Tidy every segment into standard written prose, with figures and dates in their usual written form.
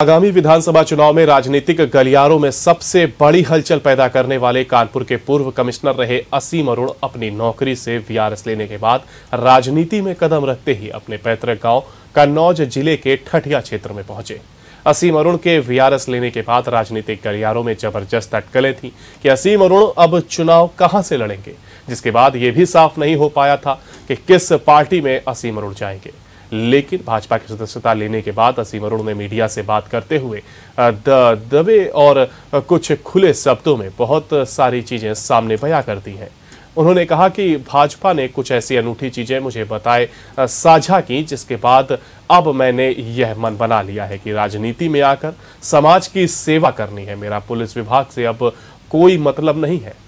आगामी विधानसभा चुनाव में राजनीतिक गलियारों में सबसे बड़ी हलचल पैदा करने वाले कानपुर के पूर्व कमिश्नर रहे असीम अरुण अपनी नौकरी से वीआरएस लेने के बाद राजनीति में कदम रखते ही अपने पैतृक गांव कन्नौज जिले के ठठिया क्षेत्र में पहुंचे। असीम अरुण के वीआरएस लेने के बाद राजनीतिक गलियारों में जबरदस्त अटकलें थी कि असीम अरुण अब चुनाव कहां से लड़ेंगे, जिसके बाद यह भी साफ नहीं हो पाया था कि किस पार्टी में असीम अरुण जाएंगे। लेकिन भाजपा की सदस्यता लेने के बाद असीम अरुण ने मीडिया से बात करते हुए दबे और कुछ खुले शब्दों में बहुत सारी चीजें सामने बयां कर दी हैं। उन्होंने कहा कि भाजपा ने कुछ ऐसी अनूठी चीजें मुझे बताए साझा की, जिसके बाद अब मैंने यह मन बना लिया है कि राजनीति में आकर समाज की सेवा करनी है। मेरा पुलिस विभाग से अब कोई मतलब नहीं है।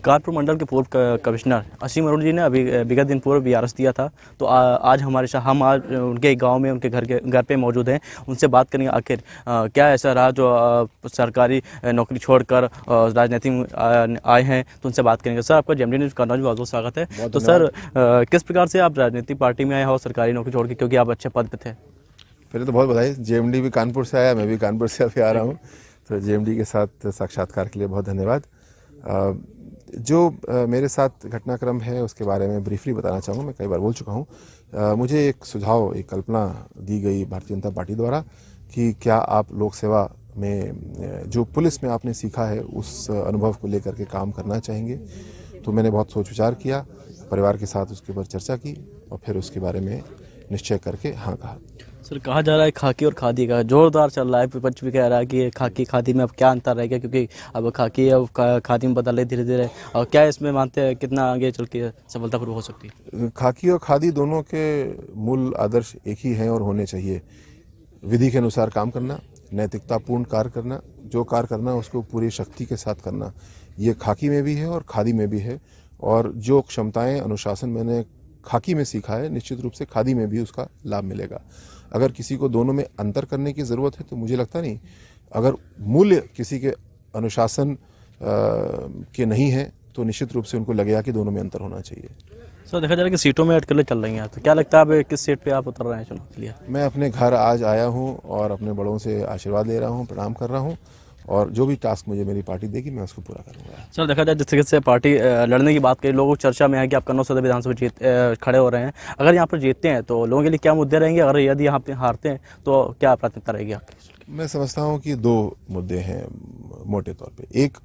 कानपुर मंडल के पूर्व कमिश्नर असीम अरुण जी ने अभी विगत दिन पूर्व वीआरएस दिया था, तो आज हम आज उनके गांव में उनके घर पे मौजूद हैं। उनसे बात करेंगे आखिर क्या ऐसा रहा जो सरकारी नौकरी छोड़कर राजनीति में आए हैं, तो उनसे बात करेंगे। सर, आपका जेएमडी न्यूज़ कन्नौज में बहुत बहुत स्वागत है। तो सर, किस प्रकार से आप राजनीतिक पार्टी में आए हो सरकारी नौकरी छोड़ के, क्योंकि आप अच्छे पद पे थे? पहले तो बहुत बधाई। जेएमडी भी कानपुर से आया, मैं भी कानपुर से अभी आ रहा हूँ, तो जेएमडी के साथ साक्षात्कार के लिए बहुत धन्यवाद। जो मेरे साथ घटनाक्रम है उसके बारे में ब्रीफली बताना चाहूँगा। मैं कई बार बोल चुका हूँ। मुझे एक सुझाव, एक कल्पना दी गई भारतीय जनता पार्टी द्वारा कि क्या आप लोक सेवा में जो पुलिस में आपने सीखा है उस अनुभव को लेकर के काम करना चाहेंगे। तो मैंने बहुत सोच विचार किया, परिवार के साथ उसके ऊपर चर्चा की और फिर उसके बारे में निश्चय करके हाँ कहा। सर, कहा जा रहा है खाकी और खादी का जोरदार चल रहा है। विपक्ष भी कह रहा है कि खाकी खादी में अब क्या अंतर रहेगा, क्योंकि अब खाकी अब खादी में बदल रही धीरे धीरे। और क्या इसमें मानते हैं कितना आगे चल के सफलतापूर्वक हो सकती है? खाकी और खादी दोनों के मूल आदर्श एक ही हैं और होने चाहिए। विधि के अनुसार काम करना, नैतिकतापूर्ण कार्य करना, जो कार्य करना उसको पूरी शक्ति के साथ करना, ये खाकी में भी है और खादी में भी है। और जो क्षमताएं अनुशासन मैंने खाकी में सीखा है, निश्चित रूप से खादी में भी उसका लाभ मिलेगा। अगर किसी को दोनों में अंतर करने की ज़रूरत है तो मुझे लगता नहीं। अगर मूल्य किसी के अनुशासन के नहीं है तो निश्चित रूप से उनको लगेगा कि दोनों में अंतर होना चाहिए। सर, देखा जा रहा है कि सीटों में अटकलें चल रही हैं, तो क्या लगता है अब किस सीट पे आप उतर रहे हैं चुनाव के लिए? मैं अपने घर आज आया हूँ और अपने बड़ों से आशीर्वाद ले रहा हूँ, प्रणाम कर रहा हूँ, और जो भी टास्क मुझे मेरी पार्टी देगी मैं उसको पूरा करूँगा। सर, देखा जाए जिस तरीके से पार्टी लड़ने की बात करी, लोगों चर्चा में है कि आप कन्नौज सदर विधानसभा खड़े हो रहे हैं। अगर यहाँ पर जीतते हैं तो लोगों के लिए क्या मुद्दे रहेंगे? अगर यदि यहाँ पे हारते हैं तो क्या प्राथमिकता रहेगी आपकी? मैं समझता हूँ कि दो मुद्दे हैं मोटे तौर पे। एक,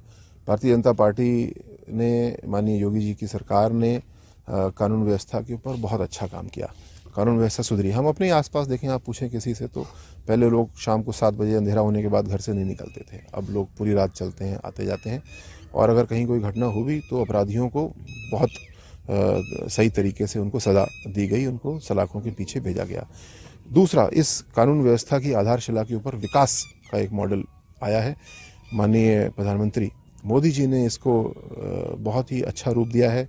भारतीय जनता पार्टी ने, माननीय योगी जी की सरकार ने कानून व्यवस्था के ऊपर बहुत अच्छा काम किया। कानून व्यवस्था सुधरी। हम अपने आसपास देखें, आप पूछें किसी से, तो पहले लोग शाम को 7 बजे अंधेरा होने के बाद घर से नहीं निकलते थे। अब लोग पूरी रात चलते हैं, आते जाते हैं, और अगर कहीं कोई घटना हुई तो अपराधियों को बहुत सही तरीके से उनको सज़ा दी गई, उनको सलाखों के पीछे भेजा गया। दूसरा, इस कानून व्यवस्था की आधारशिला के ऊपर विकास का एक मॉडल आया है। माननीय प्रधानमंत्री मोदी जी ने इसको बहुत ही अच्छा रूप दिया है।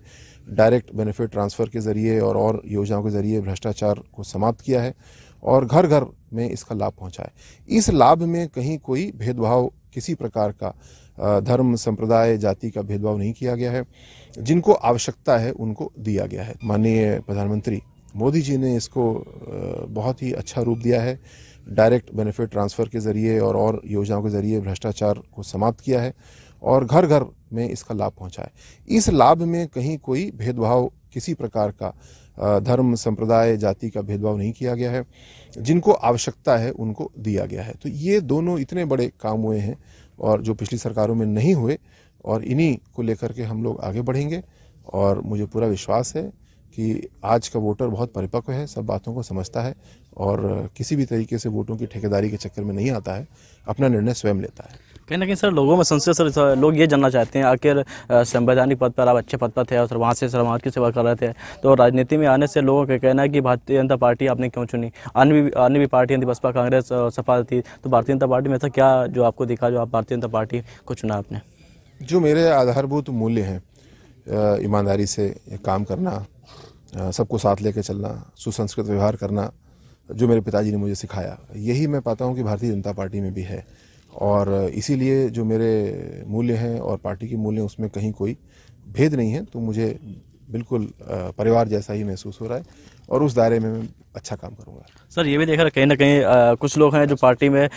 डायरेक्ट बेनिफिट ट्रांसफ़र के ज़रिए और योजनाओं के ज़रिए भ्रष्टाचार को समाप्त किया है और घर घर में इसका लाभ पहुंचा है। इस लाभ में कहीं कोई भेदभाव, किसी प्रकार का धर्म, संप्रदाय, जाति का भेदभाव नहीं किया गया है। जिनको आवश्यकता है उनको दिया गया है। माननीय प्रधानमंत्री मोदी जी ने इसको बहुत ही अच्छा रूप दिया है। डायरेक्ट बेनिफिट ट्रांसफ़र के ज़रिए और योजनाओं के ज़रिए भ्रष्टाचार को समाप्त किया है और घर घर में इसका लाभ पहुंचा है। इस लाभ में कहीं कोई भेदभाव, किसी प्रकार का धर्म, संप्रदाय, जाति का भेदभाव नहीं किया गया है। जिनको आवश्यकता है उनको दिया गया है। तो ये दोनों इतने बड़े काम हुए हैं और जो पिछली सरकारों में नहीं हुए, और इन्हीं को लेकर के हम लोग आगे बढ़ेंगे। और मुझे पूरा विश्वास है कि आज का वोटर बहुत परिपक्व है, सब बातों को समझता है और किसी भी तरीके से वोटों की ठेकेदारी के चक्कर में नहीं आता है, अपना निर्णय स्वयं लेता है। कहीं ना कहीं सर, लोगों में संशय, सर लोग ये जानना चाहते हैं आखिर संवैधानिक पद पर आप अच्छे पद पर थे और सर वहाँ से समाज की सेवा कर रहे थे, तो राजनीति में आने से लोगों का कहना है कि भारतीय जनता पार्टी आपने क्यों चुनी? अन्य भी पार्टियाँ थी, बसपा, कांग्रेस, सपा थी, तो भारतीय जनता पार्टी में ऐसा क्या जो आपको दिखा जो आप भारतीय जनता पार्टी को चुना आपने? जो मेरे आधारभूत मूल्य हैं, ईमानदारी से काम करना, सबको साथ लेके चलना, सुसंस्कृत व्यवहार करना, जो मेरे पिताजी ने मुझे सिखाया, यही मैं पाता हूँ कि भारतीय जनता पार्टी में भी है। और इसीलिए जो मेरे मूल्य हैं और पार्टी के मूल्य हैं उसमें कहीं कोई भेद नहीं है। तो मुझे बिल्कुल परिवार जैसा ही महसूस हो रहा है और उस दायरे में मैं अच्छा काम करूंगा। सर ये भी देख रहा है कहीं ना कहीं कुछ लोग हैं जो पार्टी में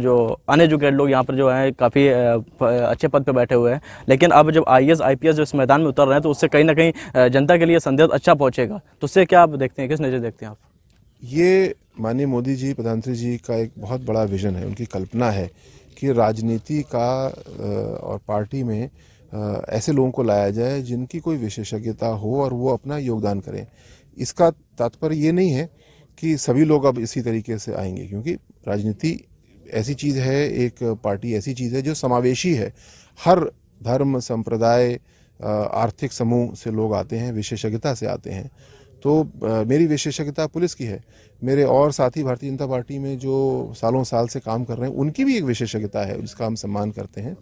जो अनएजुकेटेड लोग यहाँ पर जो हैं काफ़ी अच्छे पद पे बैठे हुए हैं, लेकिन अब जब IAS IPS जो इस मैदान में उतर रहे हैं तो उससे कहीं ना कहीं जनता के लिए संदेश अच्छा पहुँचेगा, तो उससे क्या आप देखते हैं, किस नज़र देखते हैं आप? ये माननीय मोदी जी, प्रधानमंत्री जी का एक बहुत बड़ा विजन है, उनकी कल्पना है कि राजनीति का और पार्टी में ऐसे लोगों को लाया जाए जिनकी कोई विशेषज्ञता हो और वो अपना योगदान करें। इसका तात्पर्य ये नहीं है कि सभी लोग अब इसी तरीके से आएंगे, क्योंकि राजनीति ऐसी चीज़ है, एक पार्टी ऐसी चीज़ है जो समावेशी है। हर धर्म, संप्रदाय, आर्थिक समूह से लोग आते हैं, विशेषज्ञता से आते हैं। तो मेरी विशेषज्ञता पुलिस की है, मेरे और साथी भारतीय जनता पार्टी में जो सालों साल से काम कर रहे हैं उनकी भी एक विशेषज्ञता है जिसका हम सम्मान करते हैं,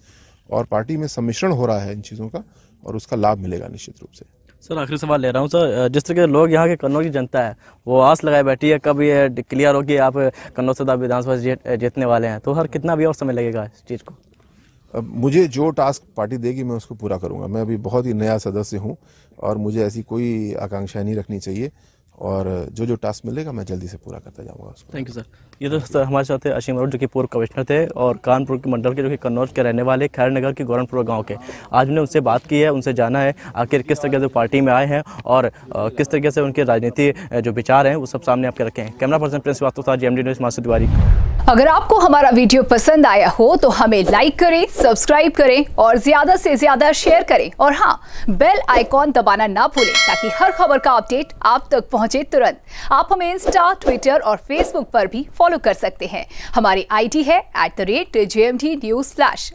और पार्टी में सम्मिश्रण हो रहा है इन चीज़ों का और उसका लाभ मिलेगा निश्चित रूप से। सर आखिरी सवाल ले रहा हूँ सर, जिस तरह के लोग यहाँ के कन्नौज की जनता है वो आस लगाए बैठी है कब ये क्लियर हो कि आप कन्नौज सदर विधानसभा जीतने वाले हैं, तो हर कितना भी और समय लगेगा इस चीज़ को? अब मुझे जो टास्क पार्टी देगी मैं उसको पूरा करूंगा। मैं अभी बहुत ही नया सदस्य हूं और मुझे ऐसी कोई आकांक्षा नहीं रखनी चाहिए, और जो टास्क मिलेगा मैं जल्दी से पूरा करता जाऊंगा उसको। Thank you sir. ये तो सर हमारे साथ थे असीम अरोड़ा जो कि पूर्व कमिश्नर थे और कानपुर के मंडल के जो कि कन्नौज के रहने वाले, खैर नगर के गौरनपुर गांव के। आज हमने उनसे बात की है, उनसे जाना है आखिर किस तरह से पार्टी में आए हैं और किस तरीके से उनके राजनीति जो विचार हैं वो सब सामने आपके रखे हैं। कैमरा पर्सन प्रिंस वास्तव था, GMD न्यूज़ मासूद तिवारी। अगर आपको हमारा वीडियो पसंद आया हो तो हमें लाइक करें, सब्सक्राइब करें और ज्यादा से ज्यादा शेयर करें, और हाँ, बेल आइकॉन दबाना ना भूलें ताकि हर खबर का अपडेट आप तक पहुंचे तुरंत। आप हमें इंस्टा, ट्विटर और फेसबुक पर भी फॉलो कर सकते हैं। हमारी ID है @JMD News Flash।